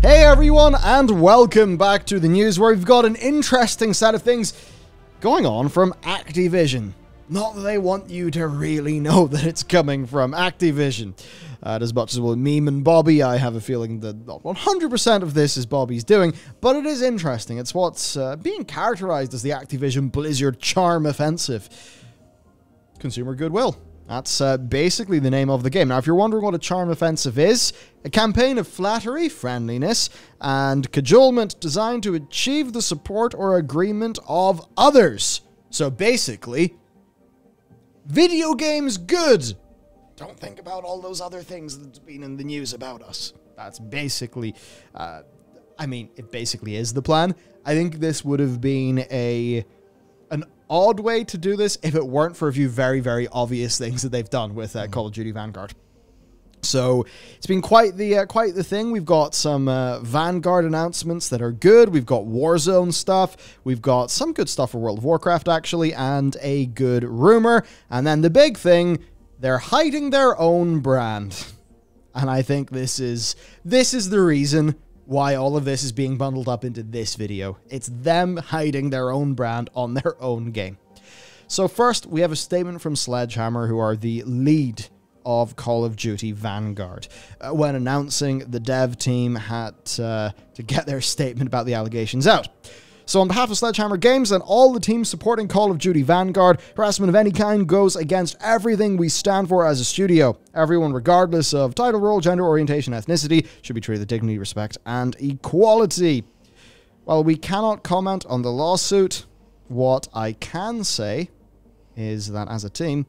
Hey everyone, and welcome back to the news, where we've got an interesting set of things going on from Activision. Not that they want you to really know that it's coming from Activision. As much as we'll meme and Bobby, I have a feeling that not 100% of this is Bobby's doing, but it is interesting. It's what's being characterized as the Activision-Blizzard charm offensive. Consumer goodwill. That's basically the name of the game. Now, if you're wondering what a charm offensive is, a campaign of flattery, friendliness, and cajolement designed to achieve the support or agreement of others. So basically, video games good. Don't think about all those other things that's been in the news about us. That's basically, it basically is the plan. I think this would have been an odd way to do this if it weren't for a few very, very obvious things that they've done with Call of Duty Vanguard. So it's been quite the thing. We've got some Vanguard announcements that are good. We've got Warzone stuff. We've got some good stuff for World of Warcraft, actually, and a good rumor. And then the big thing, they're hiding their own brand. And I think this is the reason why all of this is being bundled up into this video. It's them hiding their own brand on their own game. So first, we have a statement from Sledgehammer, who are the lead of Call of Duty Vanguard. When announcing, the dev team had to get their statement about the allegations out. So on behalf of Sledgehammer Games and all the teams supporting Call of Duty Vanguard, harassment of any kind goes against everything we stand for as a studio. Everyone, regardless of title, role, gender, orientation, ethnicity, should be treated with dignity, respect, and equality. While we cannot comment on the lawsuit, what I can say is that as a team,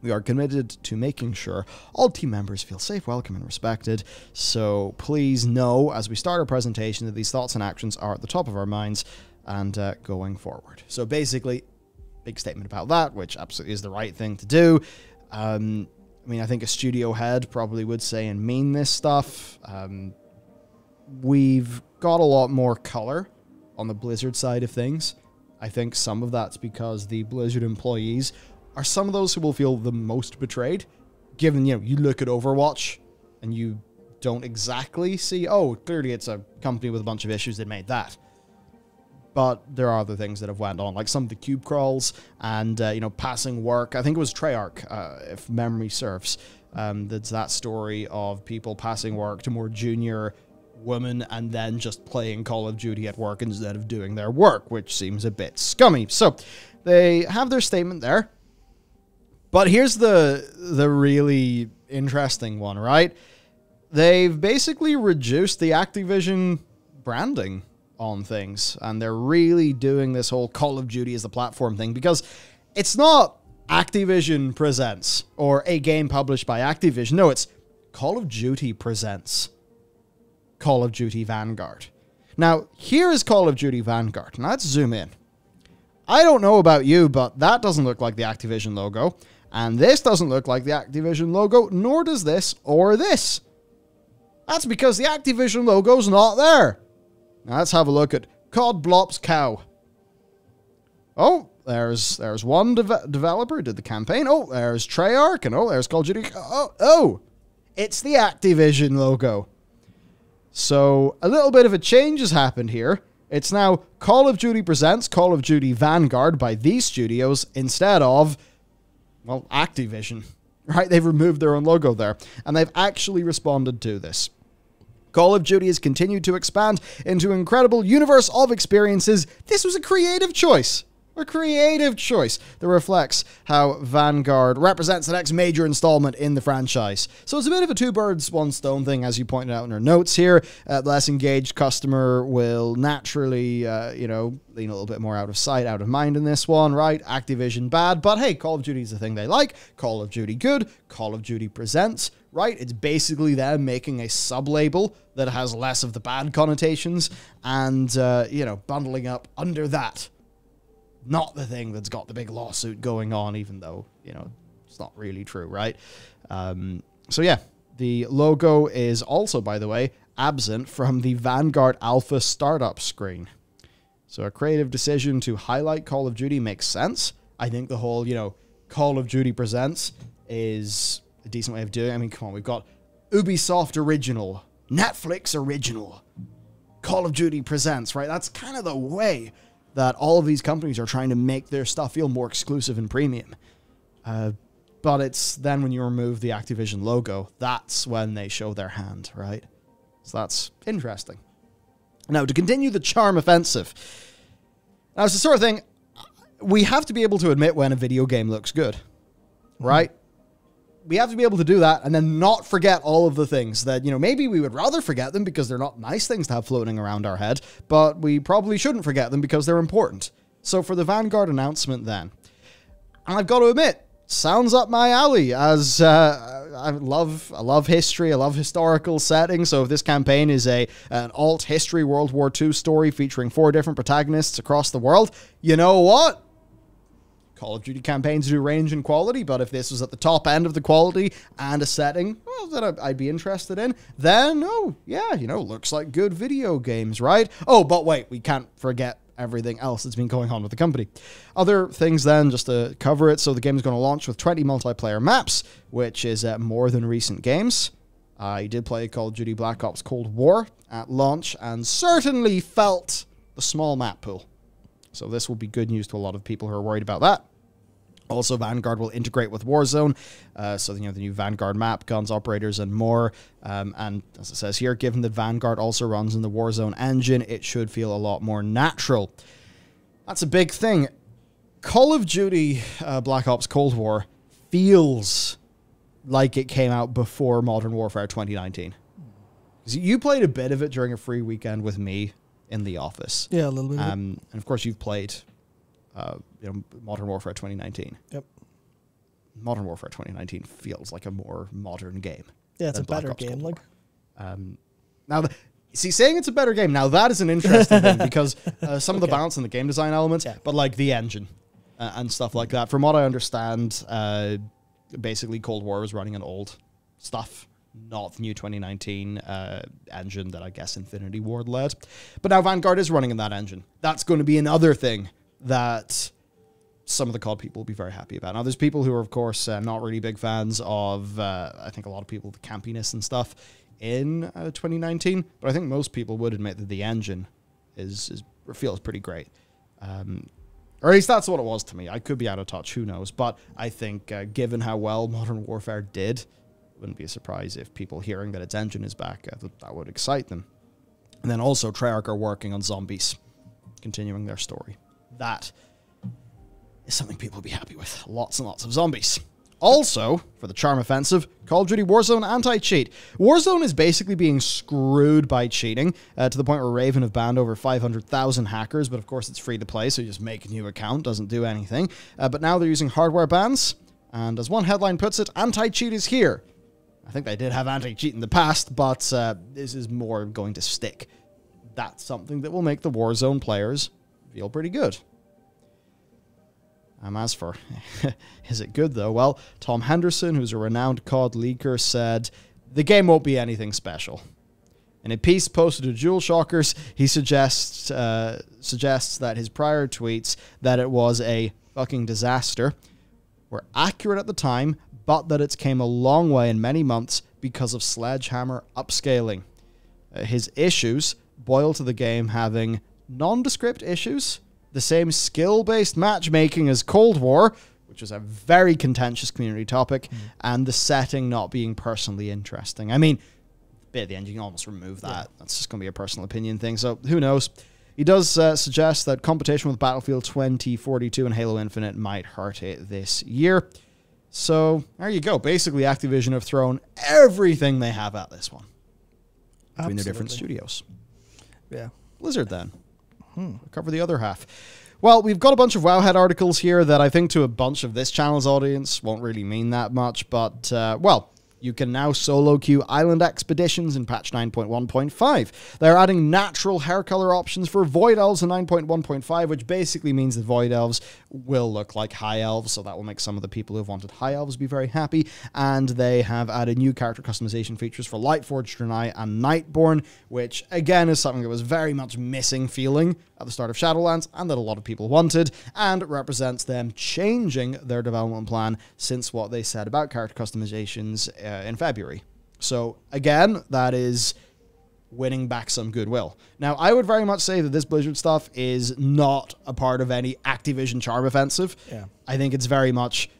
we are committed to making sure all team members feel safe, welcome, and respected. So please know, as we start our presentation, that these thoughts and actions are at the top of our minds and going forward. So basically, big statement about that, which absolutely is the right thing to do. I think a studio head probably would say and mean this stuff. We've got a lot more color on the Blizzard side of things. I think some of that's because the Blizzard employees are some of those who will feel the most betrayed, given, you look at Overwatch and you don't exactly see, oh, clearly it's a company with a bunch of issues that made that. But there are other things that have went on, like some of the cube crawls and, passing work. I think it was Treyarch, if memory serves. That's that story of people passing work to more junior women and then just playing Call of Duty at work instead of doing their work, which seems a bit scummy. So they have their statement there. But here's the really interesting one, right? They've basically reduced the Activision branding on things, and they're really doing this whole Call of Duty as the platform thing, because it's not Activision Presents or a game published by Activision. No, it's Call of Duty Presents Call of Duty Vanguard. Now, here is Call of Duty Vanguard. Now, let's zoom in. I don't know about you, but that doesn't look like the Activision logo. And this doesn't look like the Activision logo, nor does this or this. That's because the Activision logo's not there. Now let's have a look at Cod Blops Cow. Oh, there's one developer who did the campaign. Oh, there's Treyarch, and oh, there's Call of Duty. Oh, it's the Activision logo. So a little bit of a change has happened here. It's now Call of Duty Presents Call of Duty Vanguard by these studios instead of, well, Activision, right? They've removed their own logo there, and they've actually responded to this. Call of Duty has continued to expand into an incredible universe of experiences. This was a creative choice. A creative choice that reflects how Vanguard represents the next major installment in the franchise. So it's a bit of a two birds, one stone thing, as you pointed out in our notes here. The less engaged customer will naturally, lean a little bit more out of sight, out of mind in this one, right? Activision bad, but hey, Call of Duty is the thing they like. Call of Duty good. Call of Duty Presents, right? It's basically them making a sub-label that has less of the bad connotations and, bundling up under that. Not the thing that's got the big lawsuit going on, even though, it's not really true, right? So yeah, the logo is also, by the way, absent from the Vanguard Alpha startup screen. So a creative decision to highlight Call of Duty makes sense. I think the whole, Call of Duty Presents is a decent way of doing it. I mean, come on, we've got Ubisoft original, Netflix original, Call of Duty Presents, right? That's kind of the way that all of these companies are trying to make their stuff feel more exclusive and premium. But it's then when you remove the Activision logo, that's when they show their hand, right? So that's interesting. Now, to continue the charm offensive. Now, it's the sort of thing, we have to be able to admit when a video game looks good, right? We have to be able to do that and then not forget all of the things that, maybe we would rather forget them because they're not nice things to have floating around our head, but we probably shouldn't forget them because they're important. So for the Vanguard announcement then, and I've got to admit, sounds up my alley, as I love history, I love historical settings, so if this campaign is an alt history World War II story featuring 4 different protagonists across the world, you know what? Call of Duty campaigns do range in quality, but if this was at the top end of the quality and a setting, well, that I'd be interested in, then, oh, yeah, looks like good video games, right? Oh, but wait, we can't forget everything else that's been going on with the company. Other things then, just to cover it, so the game is going to launch with 20 multiplayer maps, which is more than recent games. I did play Call of Duty Black Ops Cold War at launch, and certainly felt the small map pool. So this will be good news to a lot of people who are worried about that. Also, Vanguard will integrate with Warzone, so the new Vanguard map, guns, operators, and more. And as it says here, given that Vanguard also runs in the Warzone engine, it should feel a lot more natural. That's a big thing. Call of Duty Black Ops Cold War feels like it came out before Modern Warfare 2019. You played a bit of it during a free weekend with me in the office. Yeah, a little bit. And of course, you've played Modern Warfare 2019. Yep. Modern Warfare 2019 feels like a more modern game. Yeah, it's a better game. Like, now, saying it's a better game, now that is an interesting thing, because some of the balance and the game design elements, but like the engine and stuff like that. From what I understand, basically Cold War was running on old stuff, not the new 2019 engine that I guess Infinity Ward led. But now Vanguard is running in that engine. That's going to be another thing that some of the COD people will be very happy about. Now, there's people who are, of course, not really big fans of, I think a lot of people, the campiness and stuff in 2019, but I think most people would admit that the engine feels pretty great. Or at least that's what it was to me. I could be out of touch, who knows, but I think given how well Modern Warfare did, it wouldn't be a surprise if people hearing that its engine is back, that would excite them. And then also Treyarch are working on zombies, continuing their story. That is something people will be happy with. Lots and lots of zombies. Also, for the charm offensive, Call of Duty Warzone anti-cheat. Warzone is basically being screwed by cheating, to the point where Raven have banned over 500,000 hackers, but of course it's free to play, so you just make a new account, doesn't do anything. But now they're using hardware bans, and as one headline puts it, anti-cheat is here. I think they did have anti-cheat in the past, but this is more going to stick. That's something that will make the Warzone players feel pretty good. As for, is it good though? Well, Tom Henderson, who's a renowned COD leaker, said, the game won't be anything special. In a piece posted to DualShockers, he suggests that his prior tweets that it was a fucking disaster were accurate at the time, but that it's came a long way in many months because of Sledgehammer upscaling. His issues boil to the game having nondescript issues, the same skill-based matchmaking as Cold War, which was a very contentious community topic, and the setting not being personally interesting. I mean, a bit of the engine, you almost remove that. Yeah. That's just going to be a personal opinion thing, so who knows. He does suggest that competition with Battlefield 2042 and Halo Infinite might hurt it this year. So, there you go. Basically, Activision have thrown everything they have at this one. Between their different studios. Yeah. Blizzard, then. We'll cover the other half. Well, we've got a bunch of Wowhead articles here that I think to a bunch of this channel's audience won't really mean that much, but, well, you can now solo queue island expeditions in patch 9.1.5. They're adding natural hair color options for Void Elves in 9.1.5, which basically means that Void Elves will look like High Elves, so that will make some of the people who've wanted High Elves be very happy. And they have added new character customization features for Lightforged Draenei and Nightborn, which, again, is something that was very much missing feeling at the start of Shadowlands, and that a lot of people wanted, and represents them changing their development plan since what they said about character customizations in February. So, again, that is winning back some goodwill. Now, I would very much say that this Blizzard stuff is not a part of any Activision charm offensive. Yeah. I think it's very much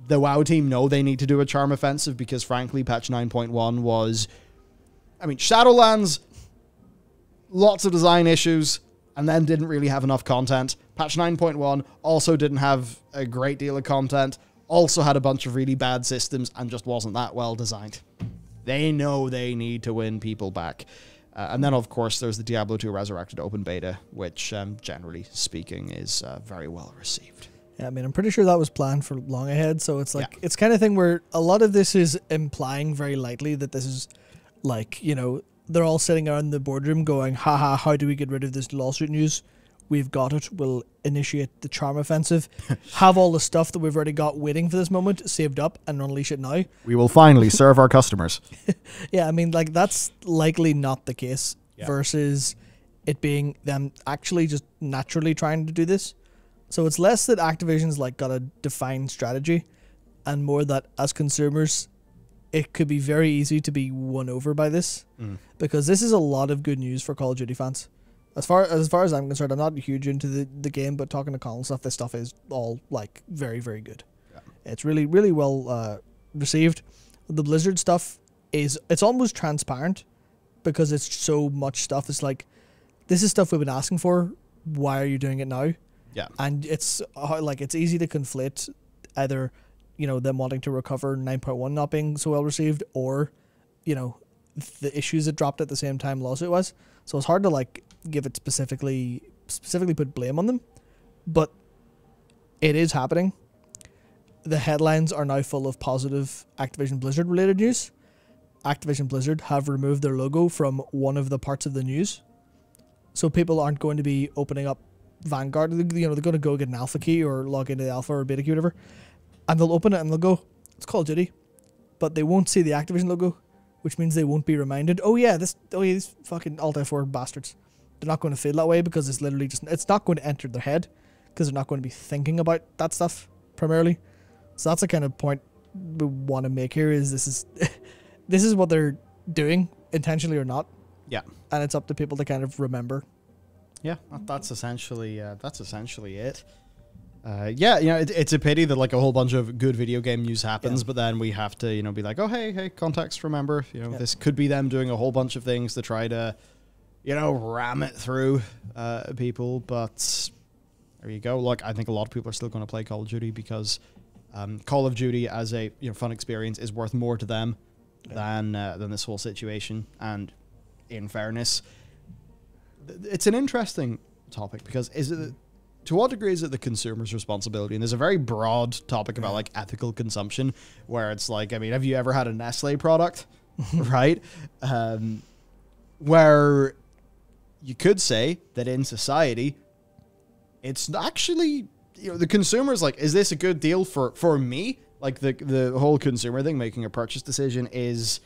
the WoW team know they need to do a charm offensive because, frankly, patch 9.1 was... I mean, Shadowlands, lots of design issues, and then didn't really have enough content. Patch 9.1 also didn't have a great deal of content, also had a bunch of really bad systems, and just wasn't that well designed. They know they need to win people back. And then, of course, there's the Diablo 2 Resurrected open beta, which, generally speaking, is very well received. Yeah, I mean, I'm pretty sure that was planned for long ahead, so it's like, it's kind of thing where a lot of this is implying very lightly that this is, like, you know, they're all sitting around the boardroom going, haha, how do we get rid of this lawsuit news? We've got it. We'll initiate the charm offensive. Have all the stuff that we've already got waiting for this moment saved up and unleash it now. We will finally serve our customers. Yeah, I mean, like, that's likely not the case versus it being them actually just naturally trying to do this. So it's less that Activision's like got a defined strategy and more that as consumers, it could be very easy to be won over by this because this is a lot of good news for Call of Duty fans. As far as I'm concerned, I'm not huge into the game, but talking to Colin and stuff, this stuff is all like very, very good. Yeah. It's really, really well received. The Blizzard stuff it's almost transparent because it's so much stuff. It's like, this is stuff we've been asking for. Why are you doing it now? Yeah. And it's like, it's easy to conflate either, you know, them wanting to recover 9.1 not being so well received or, you know, the issues that dropped at the same time lawsuit was. So it's hard to like give it specifically put blame on them, but it is happening. The headlines are now full of positive Activision Blizzard related news. Activision Blizzard have removed their logo from one of the parts of the news, so people aren't going to be opening up Vanguard. You know, they're going to go get an alpha key or log into the alpha or beta key, whatever, and they'll open it and they'll go, it's Call of Duty, but they won't see the Activision logo, which means they won't be reminded, these fucking Alt F4 bastards. They're not going to feel that way because it's literally just, it's not going to enter their head because they're not going to be thinking about that stuff primarily. So that's the kind of point we want to make here is this is what they're doing, intentionally or not. Yeah. And it's up to people to kind of remember. Yeah, that's essentially it. Yeah, you know, it's a pity that like a whole bunch of good video game news happens, but then we have to, you know, be like, oh, hey, context, remember, you know, this could be them doing a whole bunch of things to try to, you know, ram it through people. But there you go. Look, I think a lot of people are still going to play Call of Duty because Call of Duty as a fun experience is worth more to them than this whole situation. And in fairness, it's an interesting topic because to what degree is it the consumer's responsibility? And there's a very broad topic about like ethical consumption where it's like, I mean, have you ever had a Nestle product, right? Where you could say that in society, it's actually, you know, the consumer's like, is this a good deal for me? Like the whole consumer thing, making a purchase decision is,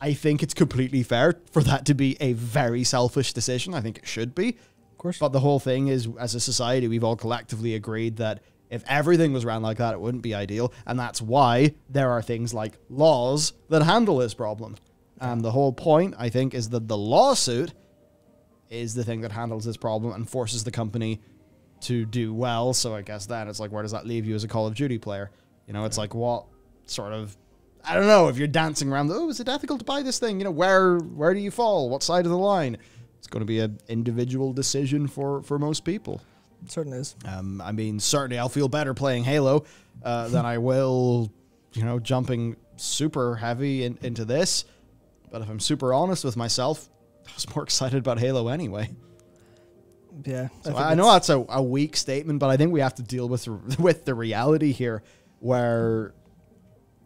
I think it's completely fair for that to be a very selfish decision. I think it should be. Of course. But the whole thing is, as a society, we've all collectively agreed that if everything was ran like that, it wouldn't be ideal. And that's why there are things like laws that handle this problem. And the whole point, I think, is that the lawsuit is the thing that handles this problem and forces the company to do well. So I guess then it's like, where does that leave you as a Call of Duty player? You know, it's like, what sort of, I don't know, if you're dancing around, oh, is it ethical to buy this thing? You know, where do you fall? What side of the line? It's going to be an individual decision for most people. It certainly is. I mean, certainly I'll feel better playing Halo than I will, you know, jumping super heavy into this. But if I'm super honest with myself, I was more excited about Halo anyway. Yeah. So I know that's a weak statement, but I think we have to deal with the reality here where,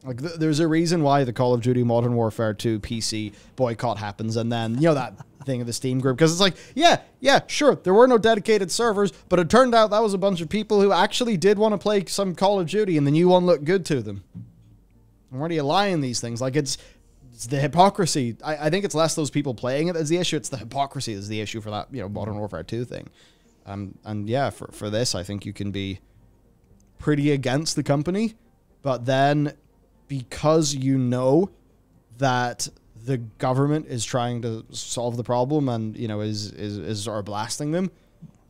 like, there's a reason why the Call of Duty Modern Warfare 2 PC boycott happens, and then, you know, that thing of the Steam group, because it's like, yeah, sure, there were no dedicated servers, but it turned out that was a bunch of people who actually did want to play some Call of Duty, and the new one looked good to them. And where do you lie in these things? Like, it's the hypocrisy. I think it's less those people playing it as the issue, it's the hypocrisy is the issue for that, you know, Modern Warfare 2 thing. And yeah, for this, I think you can be pretty against the company, but then because you know that the government is trying to solve the problem and, you know, is sort of blasting them,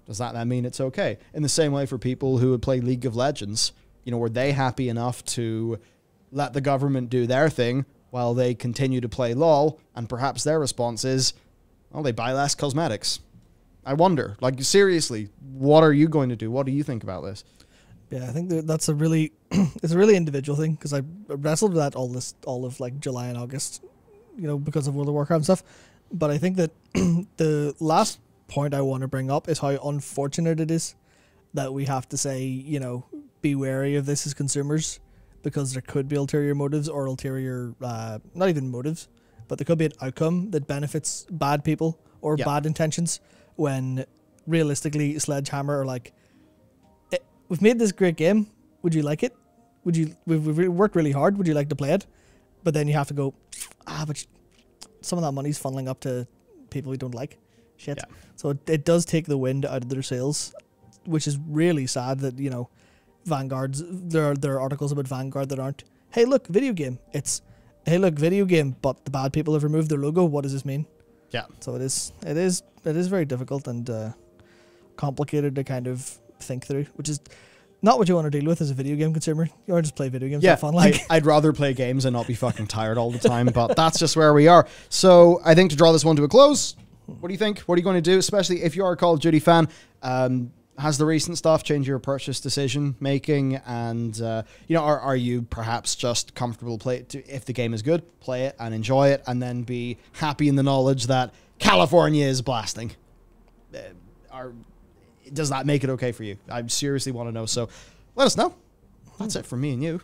does that then mean it's okay? In the same way for people who would play League of Legends, you know, were they happy enough to let the government do their thing while they continue to play LoL, and perhaps their response is, well, they buy less cosmetics. I wonder, like, seriously, what are you going to do? What do you think about this? Yeah, I think that's a really, it's a really individual thing, because I wrestled with that all of like July and August, you know, because of World of Warcraft and stuff. But I think that the last point I want to bring up is how unfortunate it is that we have to say, you know, be wary of this as consumers, because there could be ulterior motives or ulterior, not even motives, but there could be an outcome that benefits bad people or bad intentions, when realistically Sledgehammer are like, we've made this great game, would you like it? We've worked really hard, would you like to play it? But then you have to go, but some of that money's funneling up to people we don't like. Shit. Yeah. So it does take the wind out of their sails, which is really sad that, you know, Vanguard's, there are articles about Vanguard that aren't, hey look, video game. It's, hey look, video game, but the bad people have removed their logo. What does this mean? Yeah. So it is very difficult and complicated to kind of think through, which is not what you want to deal with as a video game consumer. You want to just play video games, have fun. Like, I'd rather play games and not be fucking tired all the time, but that's just where we are. So I think to draw this one to a close, what do you think? What are you going to do, especially if you are a Call of Duty fan? Has the recent stuff changed your purchase decision making? And, you know, are you perhaps just comfortable if the game is good, play it and enjoy it, and then be happy in the knowledge that California is blasting? Does that make it okay for you? I seriously want to know. So let us know. That's it from me and you.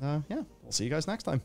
Yeah, we'll see you guys next time.